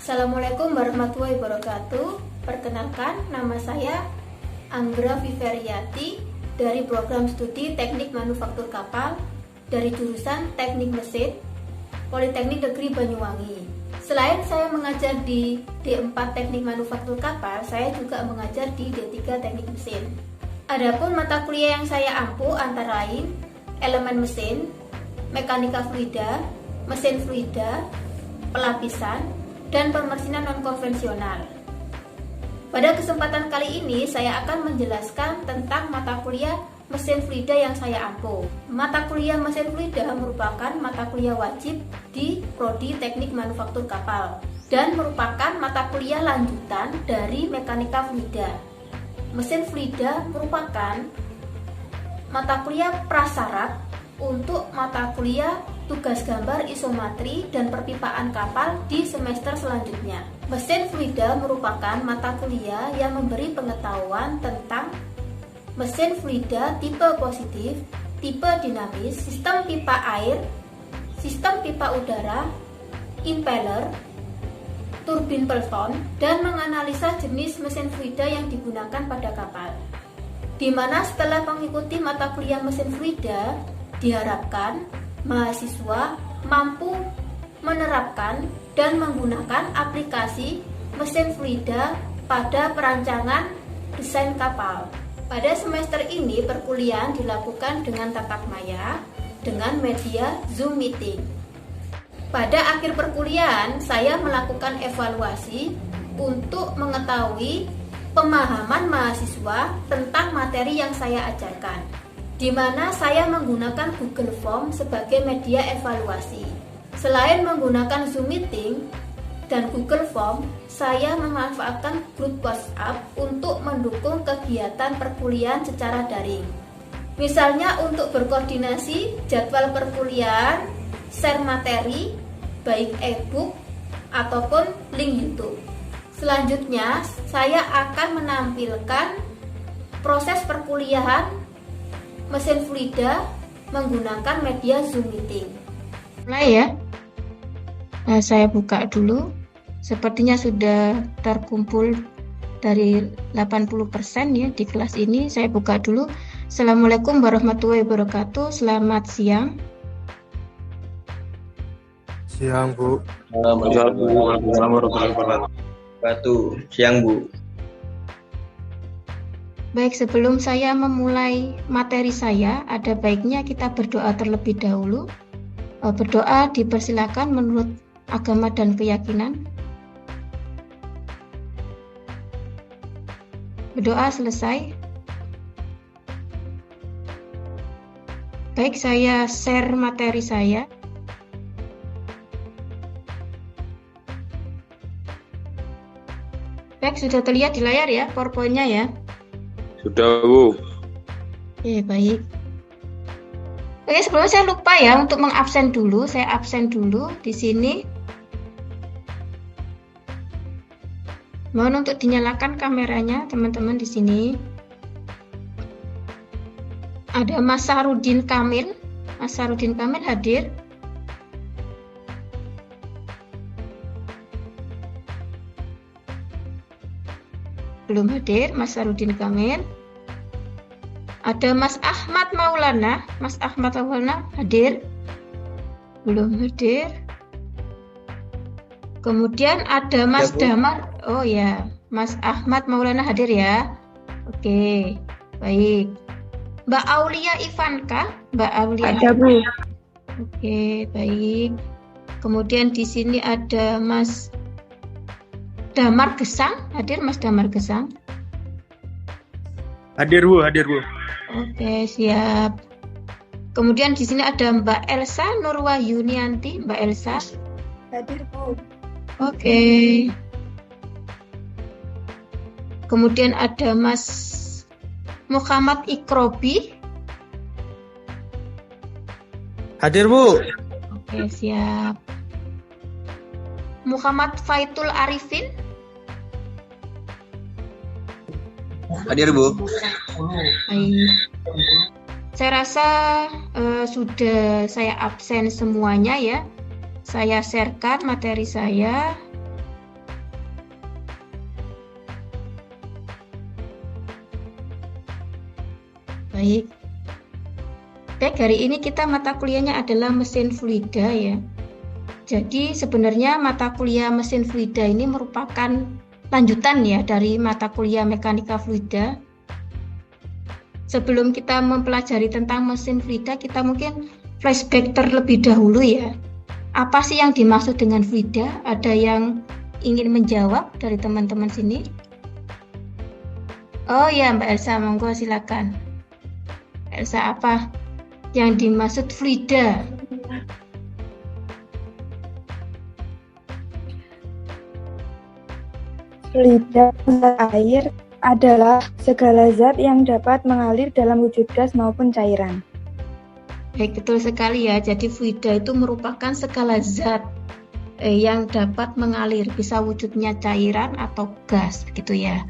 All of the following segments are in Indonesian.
Assalamualaikum warahmatullahi wabarakatuh. Perkenalkan, nama saya Anggra Viveriati dari program studi Teknik Manufaktur Kapal dari jurusan Teknik Mesin Politeknik Negeri Banyuwangi. Selain saya mengajar di D4 Teknik Manufaktur Kapal, saya juga mengajar di D3 Teknik Mesin. Adapun mata kuliah yang saya ampu antara lain elemen mesin, mekanika fluida, mesin fluida, pelapisan, dan pemersinanan non-konvensional. Pada kesempatan kali ini saya akan menjelaskan tentang mata kuliah mesin fluida yang saya ampu. Mata kuliah mesin fluida merupakan mata kuliah wajib di Prodi Teknik Manufaktur Kapal dan merupakan mata kuliah lanjutan dari mekanika fluida. Mesin fluida merupakan mata kuliah prasyarat untuk mata kuliah tugas gambar isomatri dan perpipaan kapal di semester selanjutnya. Mesin fluida merupakan mata kuliah yang memberi pengetahuan tentang mesin fluida tipe positif, tipe dinamis, sistem pipa air, sistem pipa udara, impeller, turbin pelton, dan menganalisa jenis mesin fluida yang digunakan pada kapal. Di mana setelah mengikuti mata kuliah mesin fluida, diharapkan mahasiswa mampu menerapkan dan menggunakan aplikasi mesin fluida pada perancangan desain kapal. Pada semester ini perkuliahan dilakukan dengan tatap maya dengan media Zoom meeting. Pada akhir perkuliahan saya melakukan evaluasi untuk mengetahui pemahaman mahasiswa tentang materi yang saya ajarkan, di mana saya menggunakan Google Form sebagai media evaluasi. Selain menggunakan Zoom Meeting dan Google Form, saya memanfaatkan grup WhatsApp untuk mendukung kegiatan perkuliahan secara daring. Misalnya untuk berkoordinasi jadwal perkuliahan, share materi, baik e-book ataupun link YouTube. Selanjutnya, saya akan menampilkan proses perkuliahan mesin fluida menggunakan media Zoom Meeting. Mulai ya. Nah, saya buka dulu. Sepertinya sudah terkumpul dari 80% ya di kelas ini. Saya buka dulu. Assalamualaikum warahmatullahi wabarakatuh. Selamat siang. Siang, Bu. Assalamualaikum warahmatullahi wabarakatuh. Siang, Bu. Baik, sebelum saya memulai materi saya, ada baiknya kita berdoa terlebih dahulu. Berdoa dipersilakan menurut agama dan keyakinan. Berdoa selesai. Baik, saya share materi saya. Baik, sudah terlihat di layar ya, PowerPoint-nya ya. Sudah, Bu. Oke, baik. Oke, sebelumnya saya lupa ya untuk mengabsen dulu. Saya absen dulu di sini. Mohon untuk dinyalakan kameranya, teman-teman di sini. Ada Mas Sarudin Kamil. Mas Sarudin Kamil hadir. Belum hadir, Mas Sarudin Kamil. Ada Mas Ahmad Maulana. Mas Ahmad Maulana hadir? Belum hadir. Kemudian ada Mas Damar. Oh ya, Mas Ahmad Maulana hadir ya. Oke, baik. Mbak Aulia Ivanka. Mbak Aulia. Ada, Bu. Oke, baik. Kemudian di sini ada Mas Damar Gesang, hadir Mas Damar Gesang? Hadir, Bu. Oke, siap. Kemudian di sini ada Mbak Elsa Nurwahyunianti, Mbak Elsa. Hadir, Bu. Oke. Kemudian ada Mas Muhammad Ikrobi. Hadir, Bu. Oke, siap. Muhammad Faitul Arifin. Hadir, Bu. Baik. Saya rasa sudah saya absen semuanya ya. Saya sharekan materi saya. Baik. Baik, hari ini kita mata kuliahnya adalah mesin fluida ya. Jadi sebenarnya mata kuliah mesin fluida ini merupakan lanjutan ya dari mata kuliah mekanika fluida. Sebelum kita mempelajari tentang mesin fluida, kita mungkin flashback terlebih dahulu ya. Apa sih yang dimaksud dengan fluida? Ada yang ingin menjawab dari teman-teman sini? Oh ya, Mbak Elsa, monggo silakan. Mbak Elsa, apa yang dimaksud fluida? Fluida air adalah segala zat yang dapat mengalir dalam wujud gas maupun cairan. Baik, betul sekali ya. Jadi fluida itu merupakan segala zat yang dapat mengalir, bisa wujudnya cairan atau gas, begitu ya.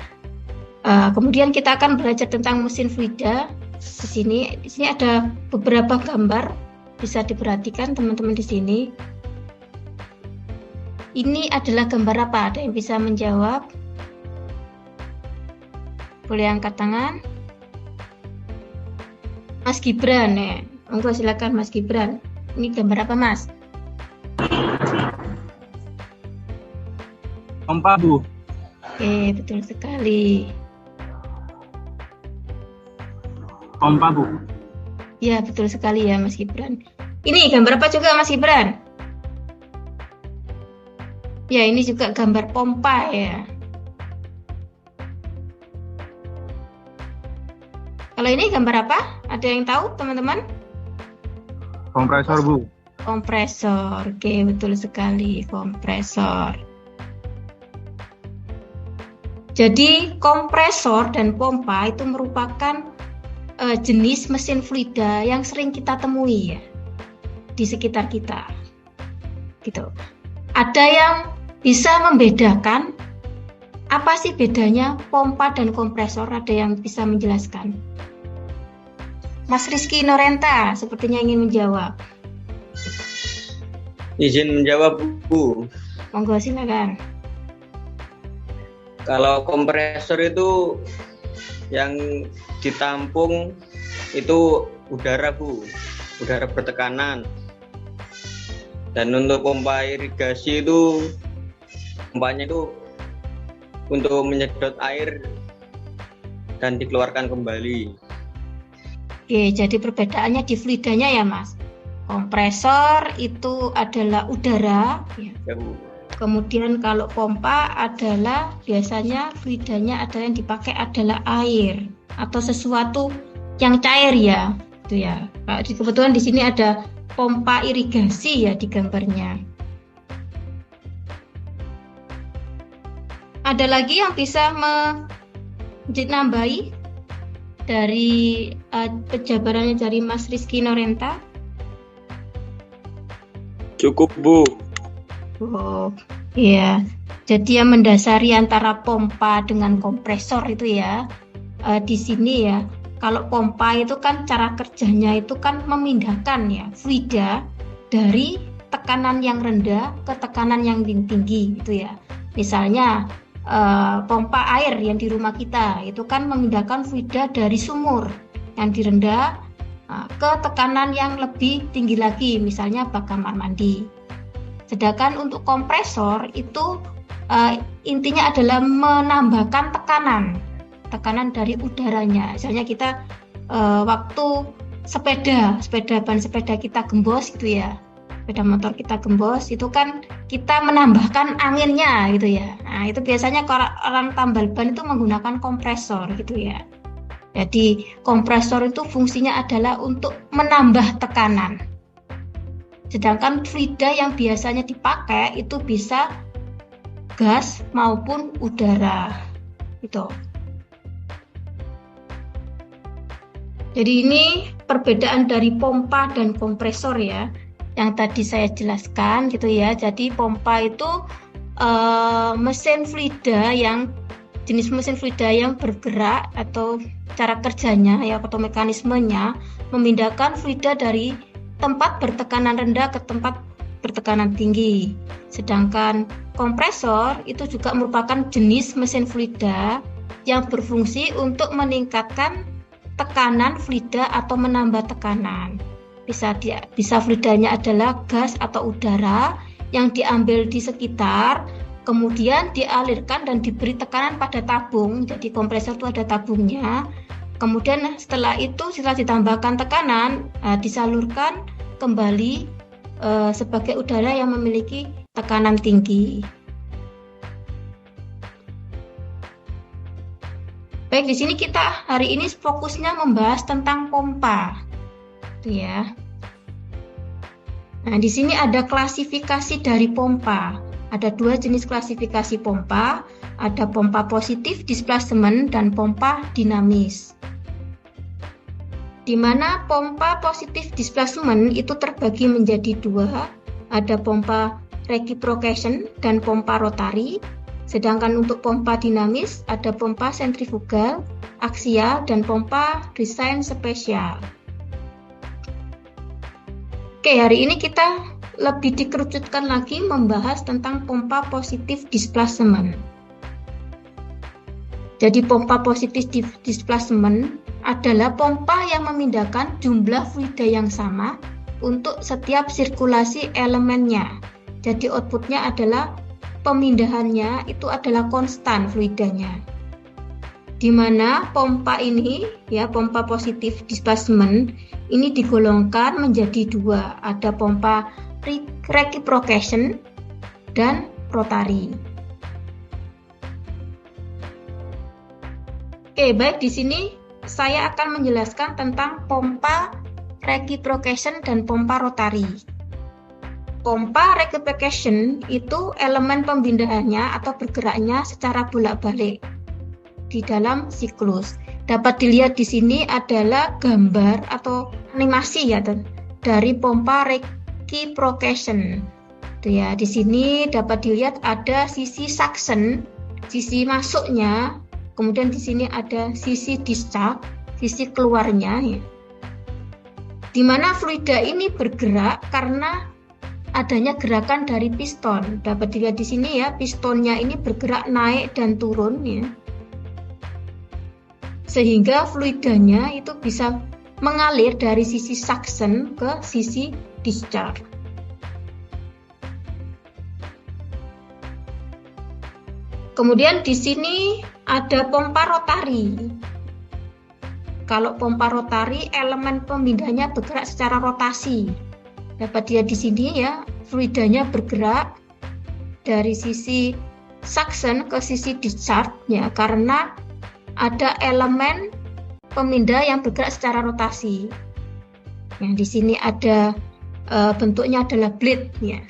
Kemudian kita akan belajar tentang mesin fluida. Di sini ada beberapa gambar, bisa diperhatikan teman-teman di sini. Ini adalah gambar apa? Ada yang bisa menjawab? Boleh angkat tangan. Mas Gibran ya. Monggo silakan Mas Gibran. Ini gambar apa, Mas? Pompa, Bu. Oke, betul sekali. Pompa, Bu. Ya, betul sekali ya Mas Gibran. Ini gambar apa juga Mas Gibran? Ya, ini juga gambar pompa ya. Kalau ini gambar apa? Ada yang tahu teman-teman? Kompresor, Bu. Kompresor. Oke, betul sekali, kompresor. Jadi kompresor dan pompa itu merupakan jenis mesin fluida yang sering kita temui ya di sekitar kita. Gitu. Ada yang bisa membedakan apa sih bedanya pompa dan kompresor? Ada yang bisa menjelaskan? Mas Rizky Norenta sepertinya ingin menjawab. Izin menjawab, Bu. Monggo silakan. Kalau kompresor itu yang ditampung itu udara, Bu. Udara bertekanan. Dan untuk pompa irigasi itu pompanya itu untuk menyedot air dan dikeluarkan kembali. Oke, jadi perbedaannya di fluidanya ya, Mas. Kompresor itu adalah udara, ya. Ya, Bu. Kemudian kalau pompa adalah biasanya fluidanya adalah yang dipakai adalah air atau sesuatu yang cair ya, itu ya. Kebetulan di sini ada pompa irigasi ya di gambarnya. Ada lagi yang bisa menambahi dari penjabarannya dari Mas Rizky Norenta? Cukup, Bu. Oh, iya. Jadi yang mendasari antara pompa dengan kompresor itu ya, di sini ya. Kalau pompa itu kan cara kerjanya itu kan memindahkan ya fluida dari tekanan yang rendah ke tekanan yang tinggi gitu ya. Misalnya pompa air yang di rumah kita itu kan memindahkan fluida dari sumur yang direndah ke tekanan yang lebih tinggi lagi, misalnya bak kamar mandi. Sedangkan untuk kompresor itu intinya adalah menambahkan tekanan dari udaranya. Misalnya kita waktu ban sepeda kita gembos gitu ya, sepeda motor kita gembos itu kan kita menambahkan anginnya gitu ya. Nah itu biasanya orang tambal ban itu menggunakan kompresor gitu ya. Jadi kompresor itu fungsinya adalah untuk menambah tekanan. Sedangkan fluida yang biasanya dipakai itu bisa gas maupun udara. Gitu. Jadi ini perbedaan dari pompa dan kompresor ya, yang tadi saya jelaskan gitu ya. Jadi pompa itu mesin fluida yang jenis mesin fluida yang bergerak atau cara kerjanya ya atau mekanismenya memindahkan fluida dari tempat bertekanan rendah ke tempat bertekanan tinggi. Sedangkan kompresor itu juga merupakan jenis mesin fluida yang berfungsi untuk meningkatkan tekanan fluida atau menambah tekanan. Bisa fluidanya adalah gas atau udara yang diambil di sekitar, kemudian dialirkan dan diberi tekanan pada tabung. Jadi kompresor itu ada tabungnya. Kemudian setelah ditambahkan tekanan, disalurkan kembali sebagai udara yang memiliki tekanan tinggi. Baik, di sini kita hari ini fokusnya membahas tentang pompa. Itu ya. Nah, di sini ada klasifikasi dari pompa. Ada 2 jenis klasifikasi pompa, ada pompa positif displacement dan pompa dinamis. Di mana pompa positif displacement itu terbagi menjadi 2, ada pompa reciprocation dan pompa rotari. Sedangkan untuk pompa dinamis ada pompa sentrifugal, aksial, dan pompa desain spesial. Oke, hari ini kita lebih dikerucutkan lagi membahas tentang pompa positif displacement. Jadi pompa positif displacement adalah pompa yang memindahkan jumlah fluida yang sama untuk setiap sirkulasi elemennya. Jadi outputnya adalah pemindahannya itu adalah konstan fluidanya. Di mana pompa ini, ya pompa positif displacement, ini digolongkan menjadi 2. Ada pompa reciprocation dan rotari. Oke, baik, di sini saya akan menjelaskan tentang pompa reciprocation dan pompa rotari. Pompa reciprocation itu elemen pemindahannya atau bergeraknya secara bolak-balik di dalam siklus. Dapat dilihat di sini adalah gambar atau animasi ya dari pompa reciprocation. Itu ya, di sini dapat dilihat ada sisi suction, sisi masuknya, kemudian di sini ada sisi discharge, sisi keluarnya ya. Di mana fluida ini bergerak karena adanya gerakan dari piston. Dapat dilihat di sini ya, pistonnya ini bergerak naik dan turun ya. Sehingga fluidanya itu bisa mengalir dari sisi suction ke sisi discharge. Kemudian di sini ada pompa rotari. Kalau pompa rotari, elemen pemindahnya bergerak secara rotasi. Dapat dilihat di sini ya, fluidanya bergerak dari sisi suction ke sisi discharge ya, karena ada elemen pemindah yang bergerak secara rotasi. Yang di sini ada bentuknya adalah blade ya.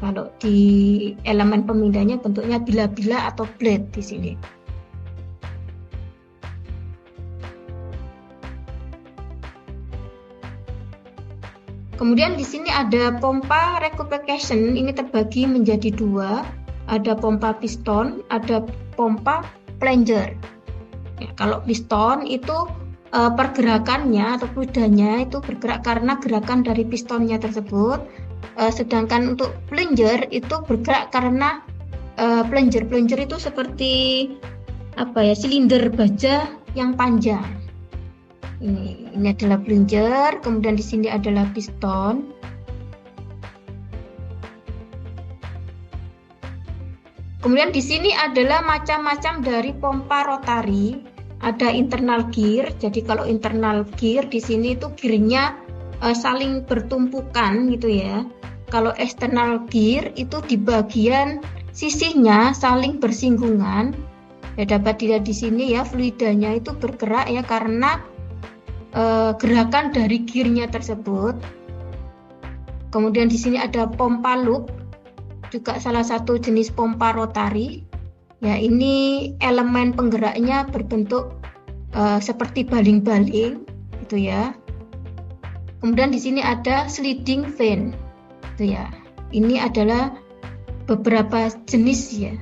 Kalau di elemen pemindahnya bentuknya bila-bila atau blade di sini. Kemudian di sini ada pompa reciprocation, ini terbagi menjadi 2, ada pompa piston, ada pompa plunger. Ya, kalau piston itu pergerakannya atau fluidanya itu bergerak karena gerakan dari pistonnya tersebut, sedangkan untuk plunger itu bergerak karena plunger itu seperti silinder baja yang panjang. Ini adalah plunger, kemudian di sini adalah piston. Kemudian di sini adalah macam-macam dari pompa rotari. Ada internal gear. Jadi kalau internal gear di sini itu gearnya saling bertumpukan gitu ya. Kalau external gear itu di bagian sisinya saling bersinggungan. Ya, dapat dilihat di sini ya, fluidanya itu bergerak ya karena gerakan dari gearnya tersebut. Kemudian di sini ada pompa loop, juga salah satu jenis pompa rotari. Ya, ini elemen penggeraknya berbentuk seperti baling-baling, gitu ya. Kemudian di sini ada sliding vane, gitu ya. Ini adalah beberapa jenis ya,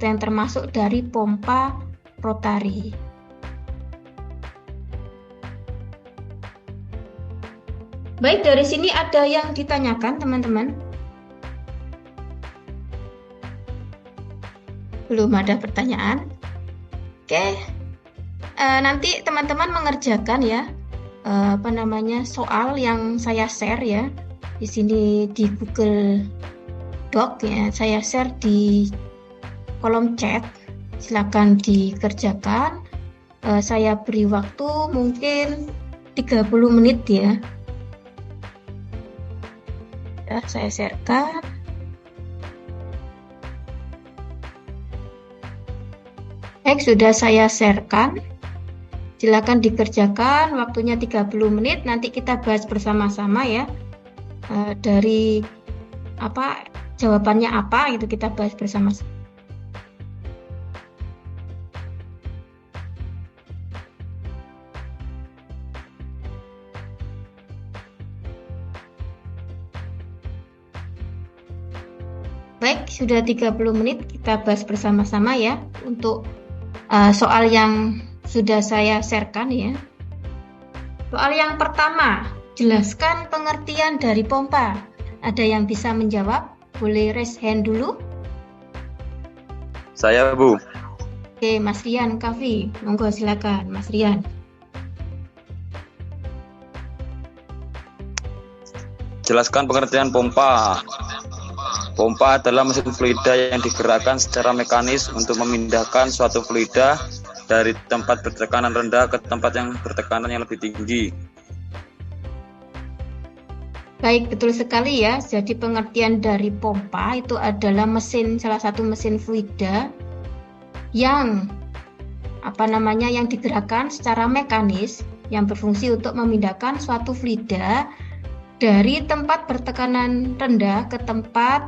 yang termasuk dari pompa rotari. Baik, dari sini ada yang ditanyakan teman-teman? Belum ada pertanyaan? Oke. nanti teman-teman mengerjakan ya soal yang saya share ya di sini di Google Doc ya, saya share di kolom chat. Silakan dikerjakan. Saya beri waktu mungkin 30 menit ya. Ya, saya sharekan. Baik, sudah saya sharekan. Silakan dikerjakan, waktunya 30 menit. Nanti kita bahas bersama-sama ya. Dari jawabannya apa gitu kita bahas bersama-sama. Baik, sudah 30 menit kita bahas bersama-sama ya untuk soal yang sudah saya sharekan ya. Soal yang pertama, jelaskan pengertian dari pompa. Ada yang bisa menjawab? Boleh raise hand dulu. Saya, Bu. Oke, Mas Rian Kavi, monggo silakan Mas Rian. Jelaskan pengertian pompa. Pompa adalah mesin fluida yang digerakkan secara mekanis untuk memindahkan suatu fluida dari tempat bertekanan rendah ke tempat yang bertekanan yang lebih tinggi. Baik, betul sekali ya. Jadi pengertian dari pompa itu adalah salah satu mesin fluida yang yang digerakkan secara mekanis yang berfungsi untuk memindahkan suatu fluida dari tempat bertekanan rendah ke tempat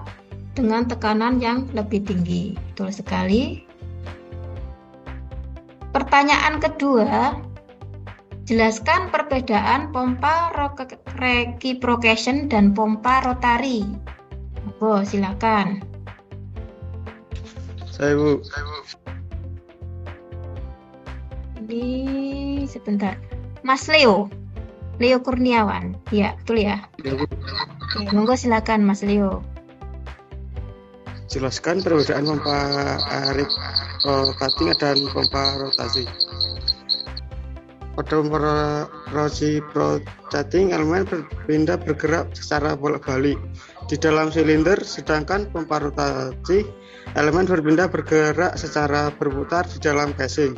dengan tekanan yang lebih tinggi. Betul sekali. Pertanyaan kedua, jelaskan perbedaan pompa reciprocation dan pompa rotari. Silakan. Saya, Bu. Ini sebentar. Mas Leo Kurniawan. Ya, betul ya? Oke, monggo silakan Mas Leo. Jelaskan perbedaan pompa reciprocating dan pompa rotasi. Pada pompa reciprocating, elemen berpindah bergerak secara bolak-balik di dalam silinder, sedangkan pompa rotasi, elemen berpindah bergerak secara berputar di dalam casing.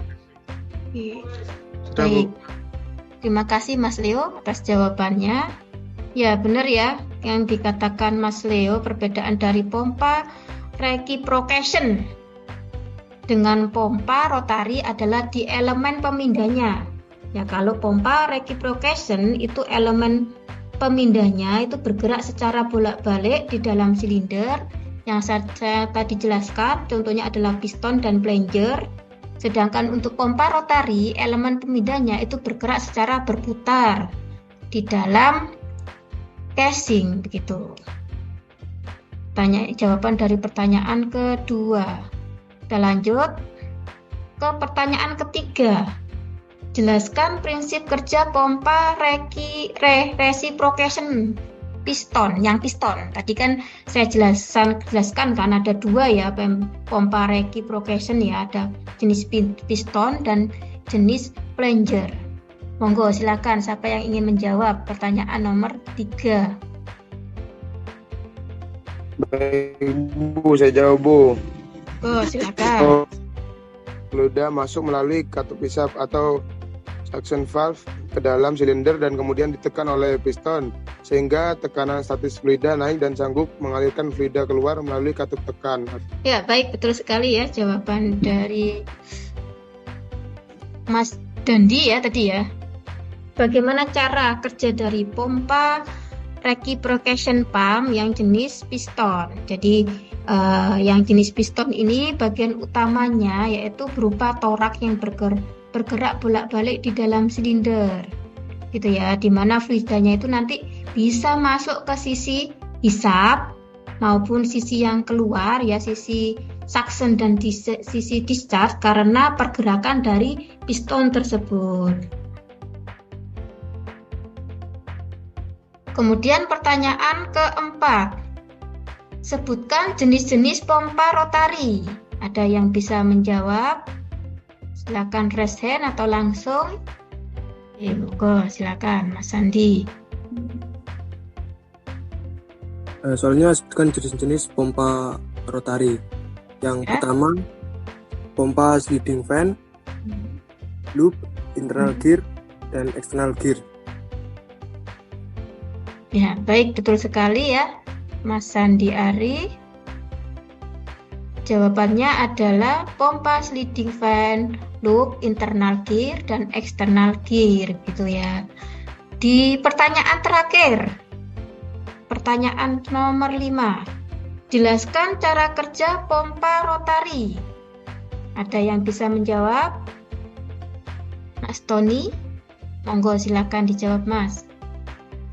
Sudah, Bu. Terima kasih Mas Leo atas jawabannya. Ya, benar ya yang dikatakan Mas Leo, perbedaan dari pompa reciprocation dengan pompa rotari adalah di elemen pemindahnya. Ya, kalau pompa reciprocation itu elemen pemindahnya itu bergerak secara bolak-balik di dalam silinder yang saya tadi jelaskan, contohnya adalah piston dan plunger. Sedangkan untuk pompa rotari, elemen pemindahnya itu bergerak secara berputar di dalam casing begitu. Jawaban dari pertanyaan kedua. Kita lanjut ke pertanyaan ketiga. Jelaskan prinsip kerja pompa reciprocation piston. Tadi kan saya jelaskan kan ada dua ya pompa reciprocation ya, ada jenis piston dan jenis plunger. Monggo silakan siapa yang ingin menjawab pertanyaan nomor 3. Baik, Bu, saya jawab, Bu. Silakan. Fluida masuk melalui katup pisap atau suction valve ke dalam silinder dan kemudian ditekan oleh piston sehingga tekanan statis fluida naik dan sanggup mengalirkan fluida keluar melalui katup tekan. Ya, baik, betul sekali ya jawaban dari Mas Dandi ya tadi ya. Bagaimana cara kerja dari pompa reciprocation pump yang jenis piston? Jadi yang jenis piston ini bagian utamanya yaitu berupa torak yang bergerak bolak-balik di dalam silinder, gitu ya, di mana fluidanya itu nanti bisa masuk ke sisi hisap maupun sisi yang keluar ya, sisi suction dan sisi discharge karena pergerakan dari piston tersebut. Kemudian pertanyaan keempat, sebutkan jenis-jenis pompa rotari. Ada yang bisa menjawab? Silakan raise hand atau langsung. Monggo, silakan Mas Sandi. Soalnya sebutkan jenis-jenis pompa rotari. Yang pertama, pompa sliding fan, loop, internal gear, dan external gear. Ya, baik, betul sekali ya, Mas Sandi Ari. Jawabannya adalah pompa sliding fan, loop, internal gear, dan external gear, gitu ya. Di pertanyaan terakhir, pertanyaan nomor 5. Jelaskan cara kerja pompa rotari. Ada yang bisa menjawab? Mas Tony, monggo silakan dijawab, Mas.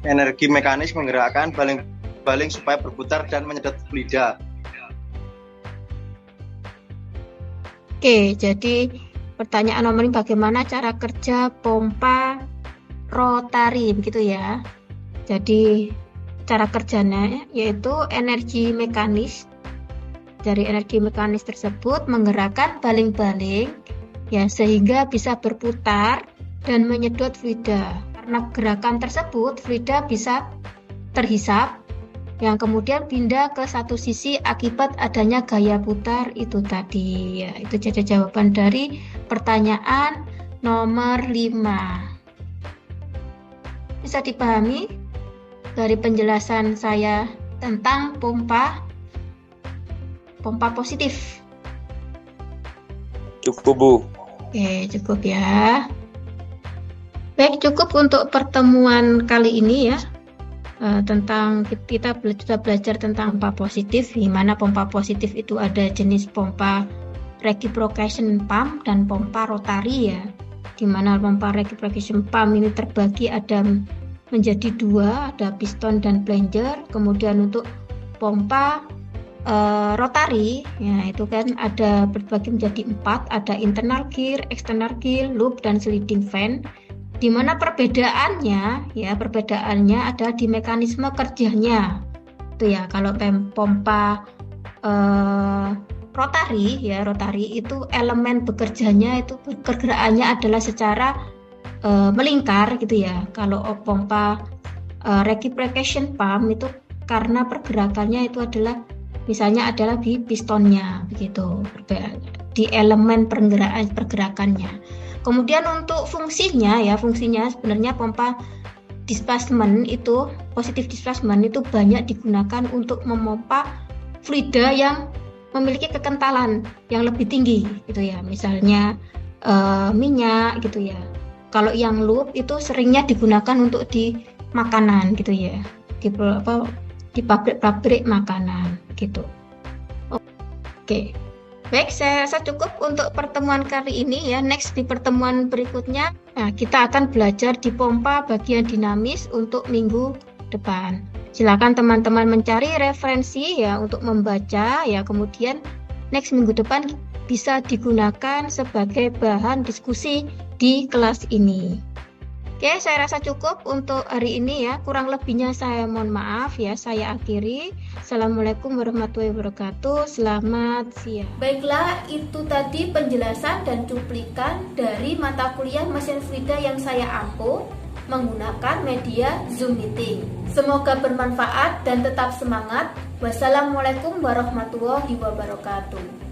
Energi mekanis menggerakkan baling supaya berputar dan menyedot fluida. Oke, jadi pertanyaan nomor ini bagaimana cara kerja pompa rotari, begitu ya. Jadi cara kerjanya yaitu energi mekanis. Dari energi mekanis tersebut menggerakkan baling-baling ya sehingga bisa berputar dan menyedot fluida. Karena gerakan tersebut fluida bisa terhisap yang kemudian pindah ke satu sisi akibat adanya gaya putar itu tadi ya. Itu jadi jawaban dari pertanyaan nomor 5. Bisa dipahami dari penjelasan saya tentang pompa positif? Cukup, Bu. Oke, cukup ya. Baik, cukup untuk pertemuan kali ini ya. Tentang kita sudah belajar tentang pompa positif, di mana pompa positif itu ada jenis pompa reciprocation pump dan pompa rotari ya. Di mana pompa reciprocation pump ini terbagi ada menjadi 2, ada piston dan plunger. Kemudian untuk pompa rotari ya itu kan ada berbagi menjadi 4, ada internal gear, external gear, loop, dan sliding fan. Di mana perbedaannya adalah di mekanisme kerjanya. Itu ya, kalau pompa rotari itu elemen bekerjanya itu pergerakannya adalah secara melingkar gitu ya. Kalau pompa reciprocation pump itu karena pergerakannya itu adalah misalnya adalah di pistonnya begitu, di elemen pergerakannya. Kemudian untuk fungsinya sebenarnya pompa displacement itu, positive displacement itu banyak digunakan untuk memompa fluida yang memiliki kekentalan yang lebih tinggi gitu ya, misalnya minyak gitu ya. Kalau yang loop itu seringnya digunakan untuk di makanan gitu ya, di pabrik-pabrik makanan gitu. Oke. Baik, saya rasa cukup untuk pertemuan kali ini ya. Next di pertemuan berikutnya, kita akan belajar di pompa bagian dinamis untuk minggu depan. Silakan teman-teman mencari referensi ya untuk membaca ya. Kemudian next minggu depan bisa digunakan sebagai bahan diskusi di kelas ini. Oke, saya rasa cukup untuk hari ini ya. Kurang lebihnya saya mohon maaf ya. Saya akhiri. Assalamualaikum warahmatullahi wabarakatuh. Selamat siang. Baiklah, itu tadi penjelasan dan cuplikan dari mata kuliah mesin fluida yang saya ampuh menggunakan media Zoom Meeting. Semoga bermanfaat dan tetap semangat. Wassalamualaikum warahmatullahi wabarakatuh.